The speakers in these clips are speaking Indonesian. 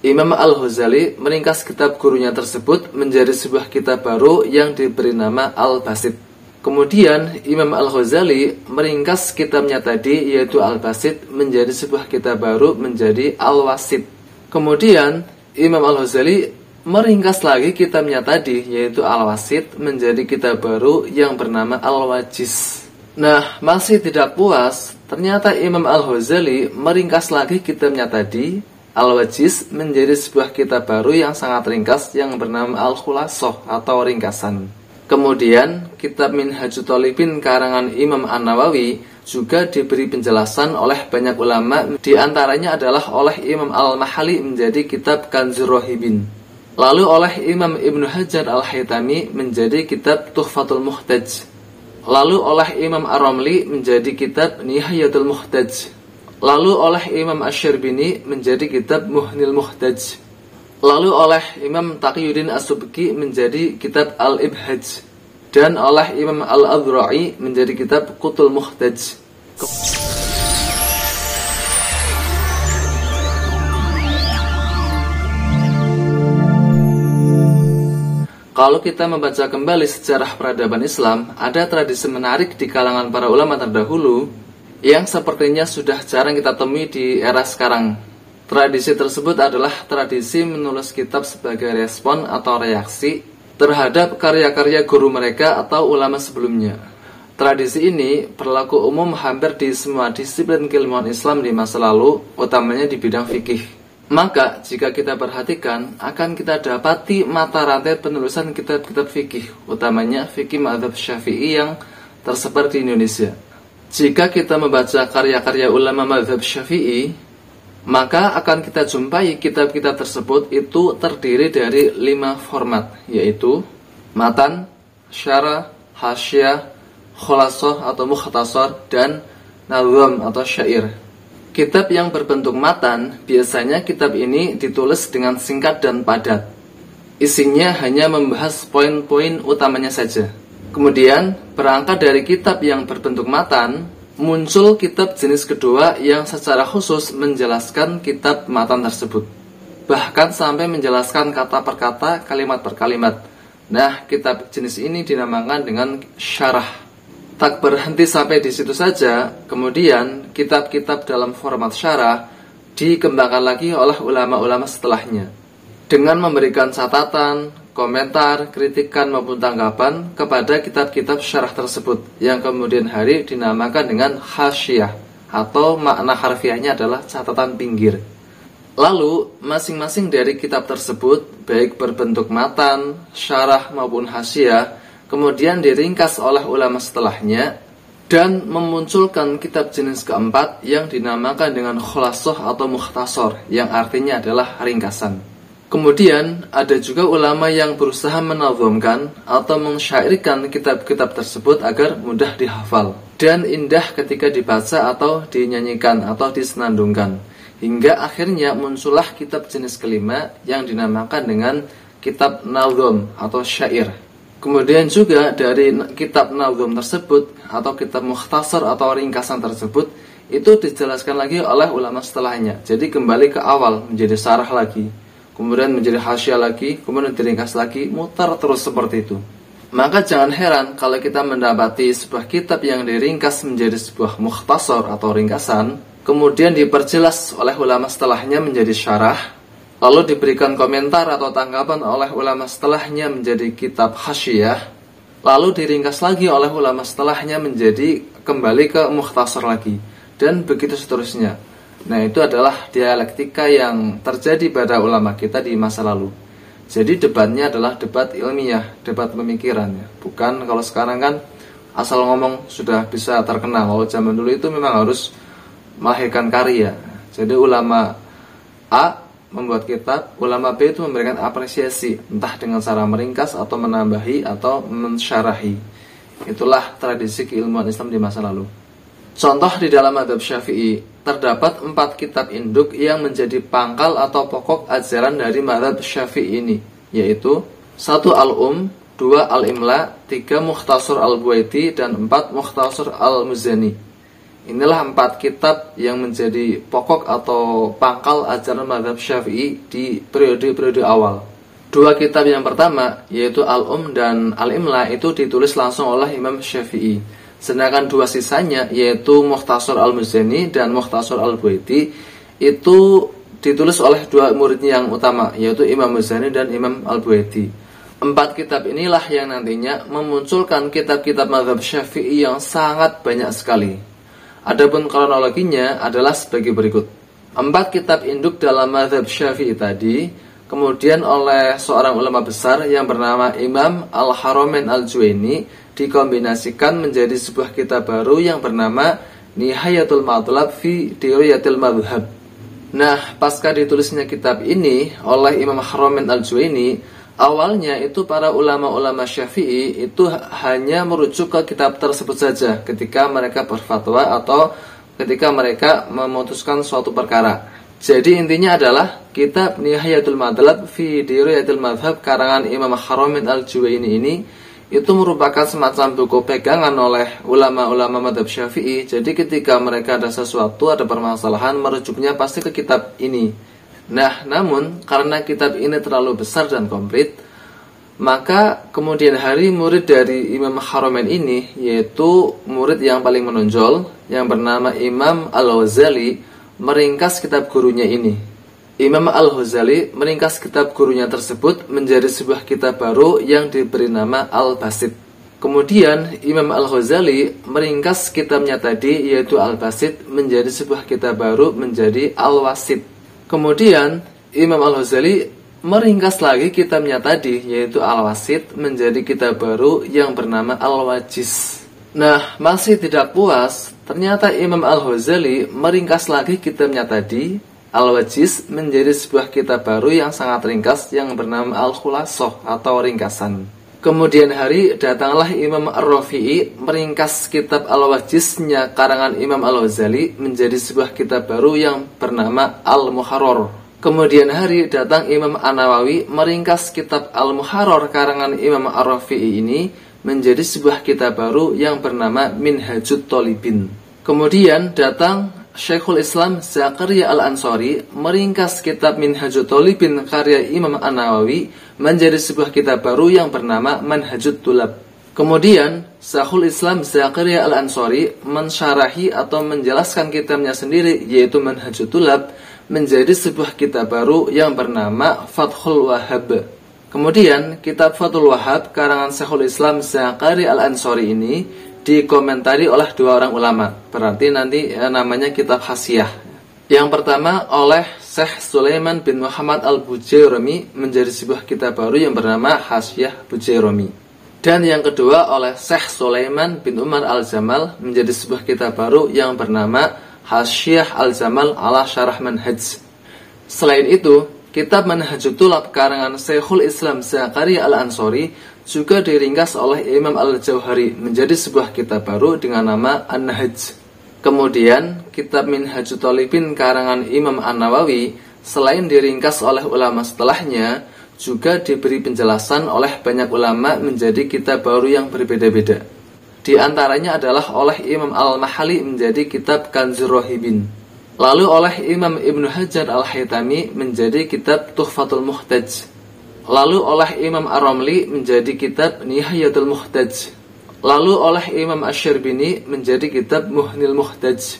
Imam Al-Ghazali meringkas kitab gurunya tersebut menjadi sebuah kitab baru yang diberi nama Al-Basit. Kemudian Imam Al-Ghazali meringkas kitabnya tadi, yaitu Al-Basit, menjadi sebuah kitab baru menjadi Al-Wasit. Kemudian Imam Al-Ghazali meringkas lagi kitabnya tadi, yaitu Al-Wasit, menjadi kitab baru yang bernama Al-Wajiz. Nah, masih tidak puas, ternyata Imam Al-Ghazali meringkas lagi kitabnya tadi, Al-Wajiz, menjadi sebuah kitab baru yang sangat ringkas yang bernama Al-Khulasoh atau ringkasan. Kemudian kitab Minhajut Thalibin karangan Imam An-Nawawi juga diberi penjelasan oleh banyak ulama, di antaranya adalah oleh Imam Al-Mahali menjadi kitab Kanzur Rahibin. Lalu oleh Imam Ibnu Hajar Al-Haytami menjadi kitab Tuhfatul Muhtaj. Lalu oleh Imam Ar-Ramli menjadi kitab Nihayatul Muhtaj. Lalu oleh Imam Asy-Syarbini menjadi kitab Muhnil Muhtaj. Lalu oleh Imam Taqiyuddin As-Subki menjadi kitab Al-Ibhaj. Dan oleh Imam Al-Adhra'i menjadi kitab Qutul Muhtaj. Kalau kita membaca kembali sejarah peradaban Islam, ada tradisi menarik di kalangan para ulama terdahulu yang sepertinya sudah jarang kita temui di era sekarang. Tradisi tersebut adalah tradisi menulis kitab sebagai respon atau reaksi terhadap karya-karya guru mereka atau ulama sebelumnya. Tradisi ini berlaku umum hampir di semua disiplin keilmuan Islam di masa lalu, utamanya di bidang fikih. Maka, jika kita perhatikan, akan kita dapati mata rantai penulisan kitab-kitab fikih, utamanya fikih mazhab Syafi'i yang tersebar di Indonesia. Jika kita membaca karya-karya ulama mazhab Syafi'i, maka akan kita jumpai kitab-kitab tersebut itu terdiri dari 5 format, yaitu matan, syarah, hasyah, khulasoh atau mukhtasar, dan nazam atau syair. Kitab yang berbentuk matan, biasanya kitab ini ditulis dengan singkat dan padat. Isinya hanya membahas poin-poin utamanya saja. Kemudian, berangkat dari kitab yang berbentuk matan, muncul kitab jenis kedua yang secara khusus menjelaskan kitab matan tersebut. Bahkan sampai menjelaskan kata per kata, kalimat per kalimat. Nah, kitab jenis ini dinamakan dengan syarah. Tak berhenti sampai di situ saja, kemudian kitab-kitab dalam format syarah dikembangkan lagi oleh ulama-ulama setelahnya, dengan memberikan catatan, komentar, kritikan maupun tanggapan kepada kitab-kitab syarah tersebut, yang kemudian hari dinamakan dengan hasyiyah, atau makna harfiahnya adalah catatan pinggir. Lalu, masing-masing dari kitab tersebut, baik berbentuk matan, syarah maupun hasyiyah, kemudian diringkas oleh ulama setelahnya, dan memunculkan kitab jenis keempat yang dinamakan dengan khulasoh atau mukhtasar, yang artinya adalah ringkasan. Kemudian ada juga ulama yang berusaha menazamkan atau mensyairkan kitab-kitab tersebut agar mudah dihafal dan indah ketika dibaca atau dinyanyikan atau disenandungkan. Hingga akhirnya muncullah kitab jenis kelima yang dinamakan dengan kitab nazam atau syair. Kemudian juga dari kitab nazam tersebut atau kitab mukhtasar atau ringkasan tersebut itu dijelaskan lagi oleh ulama setelahnya. Jadi kembali ke awal menjadi syarah lagi, kemudian menjadi hasyiyah lagi, kemudian diringkas lagi, mutar terus seperti itu. Maka jangan heran kalau kita mendapati sebuah kitab yang diringkas menjadi sebuah mukhtasar atau ringkasan, kemudian diperjelas oleh ulama setelahnya menjadi syarah, lalu diberikan komentar atau tanggapan oleh ulama setelahnya menjadi kitab hasyiyah, lalu diringkas lagi oleh ulama setelahnya menjadi kembali ke mukhtasar lagi, dan begitu seterusnya. Nah, itu adalah dialektika yang terjadi pada ulama kita di masa lalu. Jadi debatnya adalah debat ilmiah, debat pemikiran ya. Bukan kalau sekarang kan asal ngomong sudah bisa terkenal. Kalau zaman dulu itu memang harus melahirkan karya. Jadi ulama A membuat kitab, ulama B itu memberikan apresiasi, entah dengan cara meringkas atau menambahi atau mensyarahi. Itulah tradisi keilmuan Islam di masa lalu. Contoh di dalam mazhab Syafi'i, terdapat 4 kitab induk yang menjadi pangkal atau pokok ajaran dari mazhab Syafi'i ini, yaitu 1 Al-Um, 2 Al-Imla, 3 Mukhtasar Al-Buwaiti, dan 4 Mukhtasar Al-Muzani. Inilah 4 kitab yang menjadi pokok atau pangkal ajaran mazhab Syafi'i di periode-periode awal. 2 kitab yang pertama, yaitu dan Al-Imla, itu ditulis langsung oleh Imam Syafi'i. Sedangkan 2 sisanya, yaitu Mukhtasar Al-Muzani dan Mukhtasar Al-Buaiti, itu ditulis oleh 2 muridnya yang utama, yaitu Imam Muzani dan Imam Al-Buaiti. 4 kitab inilah yang nantinya memunculkan kitab-kitab mazhab Syafi'i yang sangat banyak sekali. Adapun kronologinya adalah sebagai berikut. 4 kitab induk dalam mazhab Syafi'i tadi kemudian oleh seorang ulama besar yang bernama Imam Al-Haramain Al-Juwaini dikombinasikan menjadi sebuah kitab baru yang bernama Nihayatul Matlab fi Dirayatil Madhhab. Nah, pasca ditulisnya kitab ini oleh Imam Haramain Al-Juwaini, awalnya itu para ulama-ulama Syafi'i itu hanya merujuk ke kitab tersebut saja ketika mereka berfatwa atau ketika mereka memutuskan suatu perkara. Jadi intinya adalah kitab Nihayatul Matlab fi Dirayatil Madhhab karangan Imam Haramain Al-Juwaini ini itu merupakan semacam buku pegangan oleh ulama-ulama mazhab Syafi'i. Jadi ketika mereka ada sesuatu, ada permasalahan, merujuknya pasti ke kitab ini. Nah, namun karena kitab ini terlalu besar dan komplit, maka kemudian hari murid dari Imam Haramain ini, yaitu murid yang paling menonjol yang bernama Imam Al-Ghazali, meringkas kitab gurunya ini. Imam Al-Ghazali meringkas kitab gurunya tersebut menjadi sebuah kitab baru yang diberi nama Al-Basit. Kemudian Imam Al-Ghazali meringkas kitabnya tadi, yaitu Al-Basit, menjadi sebuah kitab baru menjadi Al-Wasit. Kemudian Imam Al-Ghazali meringkas lagi kitabnya tadi, yaitu Al-Wasit, menjadi kitab baru yang bernama Al-Wajiz. Nah, masih tidak puas, ternyata Imam Al-Ghazali meringkas lagi kitabnya tadi, Al-Wajiz, menjadi sebuah kitab baru yang sangat ringkas yang bernama Al-Khulasoh atau ringkasan. Kemudian hari datanglah Imam Ar-Rafi'i meringkas kitab Al-Wajiznya karangan Imam Al-Ghazali menjadi sebuah kitab baru yang bernama Al-Muharrar. Kemudian hari datang Imam An-Nawawi meringkas kitab Al-Muharrar karangan Imam Ar-Rafi'i ini menjadi sebuah kitab baru yang bernama Minhajut Thalibin. Kemudian datang Syekhul Islam Zakaria Al-Ansari meringkas kitab Minhajut Thalibin karya Imam An-Nawawi menjadi sebuah kitab baru yang bernama Manhajut Tulab. Kemudian Syekhul Islam Zakaria Al-Ansari mensyarahi atau menjelaskan kitabnya sendiri, yaitu Manhajut Tulab, menjadi sebuah kitab baru yang bernama Fathul Wahhab. Kemudian kitab Fathul Wahhab karangan Syekhul Islam Zakaria Al-Ansari ini dikomentari oleh 2 orang ulama. Berarti nanti namanya kitab Hasyiah. Yang pertama oleh Syekh Sulaiman bin Muhammad Al-Bujairami menjadi sebuah kitab baru yang bernama Hasyiah Bujairami. Dan yang kedua oleh Syekh Sulaiman bin Umar Al-Jamal menjadi sebuah kitab baru yang bernama Hasyiah Al-Jamal ala Syarah Manhaj. Selain itu, kitab Manhajut Tulab karangan Syekhul Islam Zakaria Al-Ansari juga diringkas oleh Imam Al-Jauhari menjadi sebuah kitab baru dengan nama An-Nahj. Kemudian kitab Minhajut Thalibin karangan Imam An-Nawawi selain diringkas oleh ulama setelahnya, juga diberi penjelasan oleh banyak ulama menjadi kitab baru yang berbeda-beda. Di antaranya adalah oleh Imam Al-Mahali menjadi kitab Kanzur Rahibin. Lalu oleh Imam Ibnu Hajar Al-Haytami menjadi kitab Tuhfatul Muhtaj. Lalu oleh Imam Ar-Ramli menjadi kitab Nihayatul Muhtaj. Lalu oleh Imam Asy-Syarbini menjadi kitab Muhnil Muhtaj.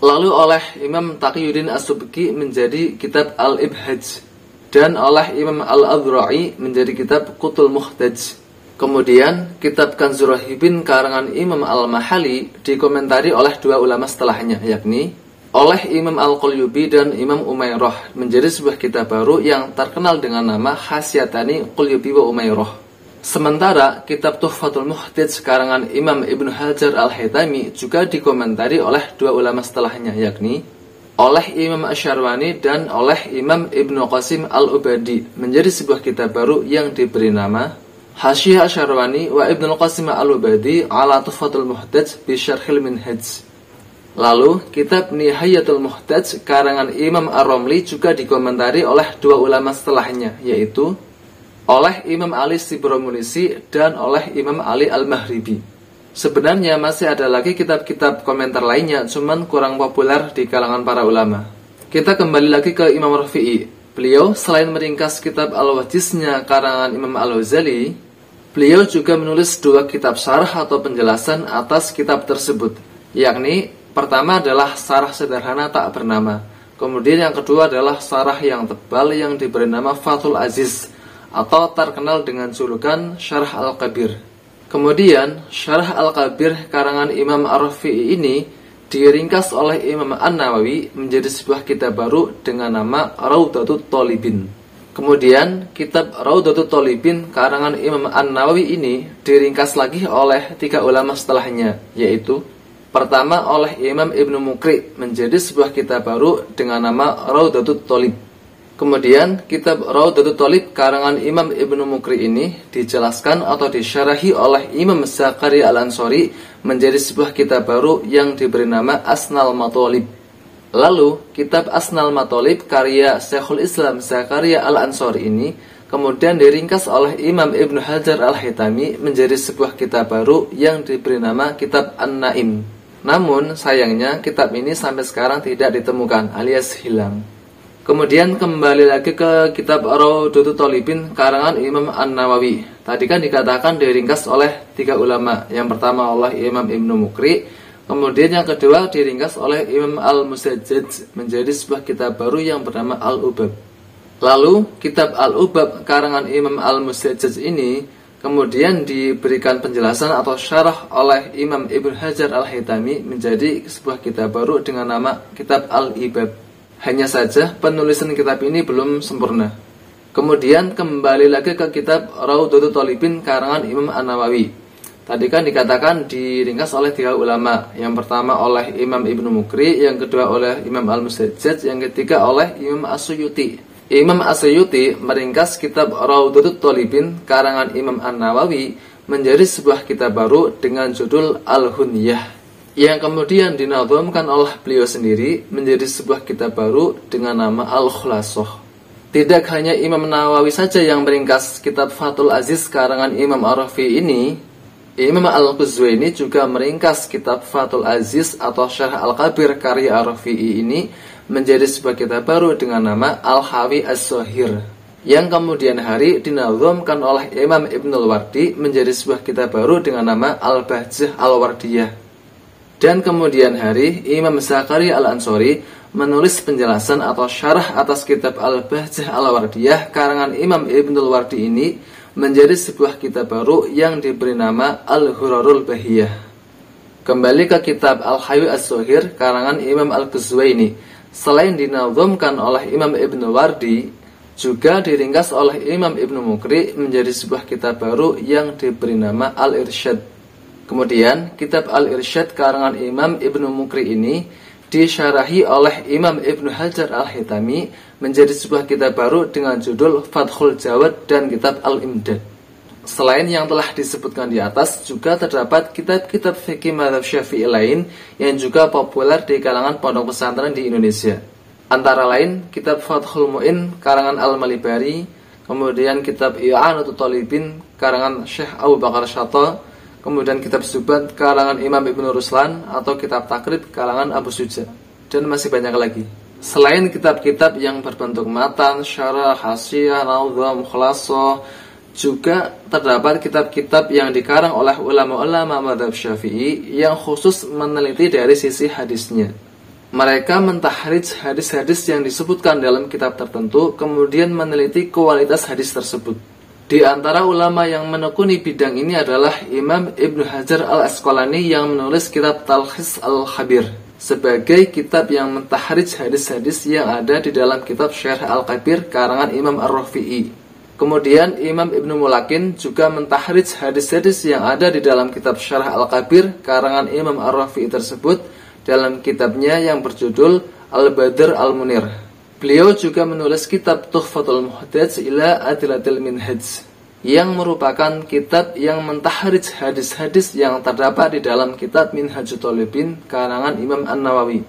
Lalu oleh Imam Taqiyuddin As-Subki menjadi kitab Al-Ibhaj. Dan oleh Imam Al-Adhra'i menjadi kitab Qutul Muhtaj. Kemudian kitab Kanzur Rahibin karangan Imam Al-Mahali dikomentari oleh 2 ulama setelahnya, yakni oleh Imam Al-Qulyubi dan Imam Umairah menjadi sebuah kitab baru yang terkenal dengan nama Hasyatani Qulyubi wa Umairah. Sementara kitab Tuhfatul Muhtaj karangan Imam Ibnu Hajar Al-Haytami juga dikomentari oleh 2 ulama setelahnya, yakni oleh Imam Asy-Syarwani dan oleh Imam Ibnu Qasim Al-Ubadi menjadi sebuah kitab baru yang diberi nama Hasyiah Asy-Syarwani wa Ibnu Qasim Al-Ubadi ala Tuhfatul Muhtaj bi Syarhil Minhaj. Lalu kitab Nihayatul Muhtaj karangan Imam Ar-Ramli juga dikomentari oleh 2 ulama setelahnya, yaitu oleh Imam Ali Sibramulisi dan oleh Imam Ali Al-Mahribi. Sebenarnya masih ada lagi kitab-kitab komentar lainnya, cuman kurang populer di kalangan para ulama. Kita kembali lagi ke Imam Rafi'i. Beliau selain meringkas kitab Al-Wajiznya karangan Imam Al-Ghazali, beliau juga menulis 2 kitab syarah atau penjelasan atas kitab tersebut, yakni pertama adalah syarah sederhana tak bernama, kemudian yang kedua adalah syarah yang tebal yang diberi nama Fathul Aziz atau terkenal dengan julukan Syarah Al-Kabir. Kemudian Syarah Al-Kabir karangan Imam Ar-Rafi'i ini diringkas oleh Imam An-Nawawi menjadi sebuah kitab baru dengan nama Raudatut Thalibin. Kemudian kitab Raudatut Thalibin karangan Imam An-Nawawi ini diringkas lagi oleh 3 ulama setelahnya, yaitu pertama oleh Imam Ibnu Muqri menjadi sebuah kitab baru dengan nama Raudatut Thalib. Kemudian kitab Raudatut Thalib karangan Imam Ibnu Muqri ini dijelaskan atau disyarahi oleh Imam Zakaria Al-Ansori menjadi sebuah kitab baru yang diberi nama Asnal Mathalib. Lalu kitab Asnal Mathalib karya Syekhul Islam Zakaria Al-Ansori ini kemudian diringkas oleh Imam Ibnu Hajar Al-Haytami menjadi sebuah kitab baru yang diberi nama Kitab An-Naim. Namun sayangnya kitab ini sampai sekarang tidak ditemukan alias hilang. Kemudian kembali lagi ke kitab Raudatut Thalibin karangan Imam An-Nawawi. Tadi kan dikatakan diringkas oleh 3 ulama. Yang pertama oleh Imam Ibnu Muqri, kemudian yang kedua diringkas oleh Imam Al-Musajjad menjadi sebuah kitab baru yang bernama Al-Ubab. Lalu kitab Al-Ubab karangan Imam Al-Musajjad ini kemudian diberikan penjelasan atau syarah oleh Imam Ibnu Hajar Al-Haytami menjadi sebuah kitab baru dengan nama Kitab Al-Ibab. Hanya saja penulisan kitab ini belum sempurna. Kemudian kembali lagi ke kitab Raudatut Thalibin karangan Imam An-Nawawi. Tadi kan dikatakan diringkas oleh 3 ulama. Yang pertama oleh Imam Ibnu Muqri, yang kedua oleh Imam Al-Musajjad, yang ketiga oleh Imam As-Suyuti. Imam As-Suyuti meringkas kitab Raudatut Thalibin karangan Imam An-Nawawi menjadi sebuah kitab baru dengan judul Al-Hunyah, yang kemudian dinazamkan oleh beliau sendiri menjadi sebuah kitab baru dengan nama Al-Khulasoh. Tidak hanya Imam Nawawi saja yang meringkas kitab Fathul Aziz karangan Imam Ar-Rafi'i ini, Imam Al-Quzwaini juga meringkas kitab Fathul Aziz atau Syarah Al-Kabir karya Ar-Rafi'i ini menjadi sebuah kitab baru dengan nama Al-Hawi As-Shahir, yang kemudian hari dinazamkan oleh Imam Ibnul Wardi menjadi sebuah kitab baru dengan nama Al-Bahjah Al-Wardiyah. Dan kemudian hari Imam Zakaria Al-Ansori menulis penjelasan atau syarah atas kitab Al-Bahjah Al-Wardiyah karangan Imam Ibnul Wardi ini menjadi sebuah kitab baru yang diberi nama Al-Hurarul Bahiyah. Kembali ke kitab Al-Hawi As-Shahir karangan Imam Al-Quzwaini, selain dinazamkan oleh Imam Ibnu Wardi, juga diringkas oleh Imam Ibnu Muqri menjadi sebuah kitab baru yang diberi nama Al-Irsyad. Kemudian kitab Al-Irsyad karangan Imam Ibnu Muqri ini disyarahi oleh Imam Ibnu Hajar Al-Haytami menjadi sebuah kitab baru dengan judul Fathul Jawad dan kitab Al-Imdad. Selain yang telah disebutkan di atas, juga terdapat kitab-kitab fikih mazhab Syafi'i lain yang juga populer di kalangan pondok pesantren di Indonesia. Antara lain kitab Fathul Mu'in karangan Al-Malibari, kemudian kitab I'anatut Thalibin karangan Syekh Abu Bakar Syatta, kemudian kitab Zubat karangan Imam Ibnu Ruslan atau kitab Takrib karangan Abu Suja, dan masih banyak lagi. Selain kitab-kitab yang berbentuk matan, syarah, hasyiah, naudhah, mukhlasoh, juga terdapat kitab-kitab yang dikarang oleh ulama-ulama mazhab Syafi'i yang khusus meneliti dari sisi hadisnya. Mereka mentahrij hadis-hadis yang disebutkan dalam kitab tertentu, kemudian meneliti kualitas hadis tersebut. Di antara ulama yang menekuni bidang ini adalah Imam Ibnu Hajar Al-Asqalani yang menulis kitab Talkhis Al-Khabir sebagai kitab yang mentahrij hadis-hadis yang ada di dalam kitab Syarh Al-Kabir karangan Imam Ar-Rafi'i. Kemudian Imam Ibnu Mulakin juga mentahrij hadis-hadis yang ada di dalam kitab Syarah Al-Kabir karangan Imam Ar-Rafi'i tersebut dalam kitabnya yang berjudul Al-Badr Al-Munir. Beliau juga menulis kitab Tuhfatul Muhtaj ila Adilatil Minhaj, yang merupakan kitab yang mentahrij hadis-hadis yang terdapat di dalam kitab Minhajut Thalibin karangan Imam An-Nawawi.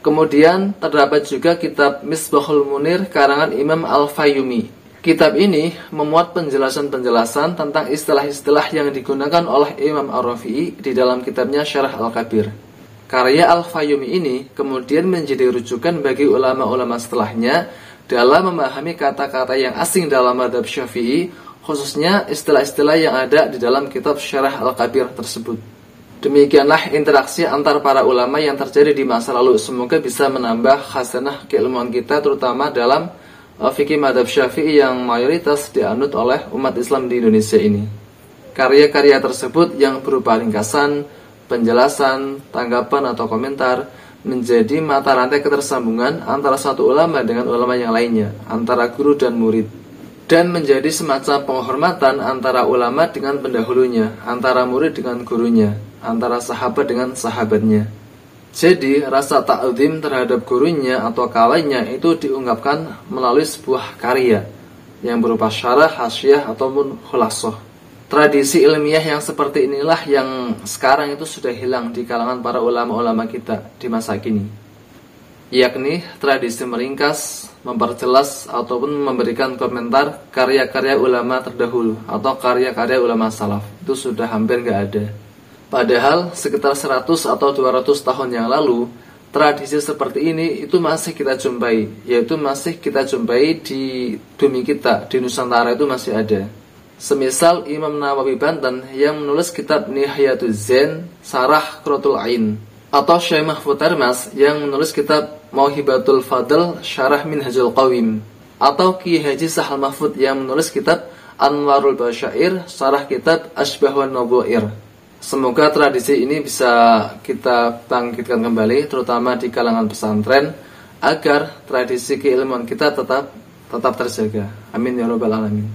Kemudian terdapat juga kitab Misbahul Munir karangan Imam Al-Fayyumi. Kitab ini memuat penjelasan-penjelasan tentang istilah-istilah yang digunakan oleh Imam Ar-Rafi'i di dalam kitabnya Syarah Al-Kabir. Karya Al-Fayyumi ini kemudian menjadi rujukan bagi ulama-ulama setelahnya dalam memahami kata-kata yang asing dalam mazhab Syafi'i, khususnya istilah-istilah yang ada di dalam kitab Syarah Al-Kabir tersebut. Demikianlah interaksi antar para ulama yang terjadi di masa lalu. Semoga bisa menambah khasanah keilmuan kita, terutama dalam fikih mazhab Syafi'i yang mayoritas dianut oleh umat Islam di Indonesia ini. Karya-karya tersebut yang berupa ringkasan, penjelasan, tanggapan atau komentar menjadi mata rantai ketersambungan antara satu ulama dengan ulama yang lainnya, antara guru dan murid, dan menjadi semacam penghormatan antara ulama dengan pendahulunya, antara murid dengan gurunya, antara sahabat dengan sahabatnya. Jadi, rasa ta'zim terhadap gurunya atau kawannya itu diungkapkan melalui sebuah karya yang berupa syarah, hasyiah, ataupun khulasoh. Tradisi ilmiah yang seperti inilah yang sekarang itu sudah hilang di kalangan para ulama-ulama kita di masa kini, yakni tradisi meringkas, memperjelas, ataupun memberikan komentar karya-karya ulama terdahulu atau karya-karya ulama salaf. Itu sudah hampir nggak ada. Padahal sekitar 100 atau 200 tahun yang lalu, tradisi seperti ini itu masih kita jumpai, yaitu masih kita jumpai di bumi kita, di Nusantara itu masih ada. Semisal Imam Nawawi Banten yang menulis kitab Nihayatuz Zain Sarah Qurratul Ain, atau Syekh Mahfud Termas yang menulis kitab Mauhibatul Fadl Syarah Minhajul Qawim, atau Ki Haji Sahal Mahfud yang menulis kitab Anwarul Basyair Syarah kitab Asbah wan Nawair. Semoga tradisi ini bisa kita bangkitkan kembali, terutama di kalangan pesantren, agar tradisi keilmuan kita tetap terjaga. Amin ya rabbal alamin.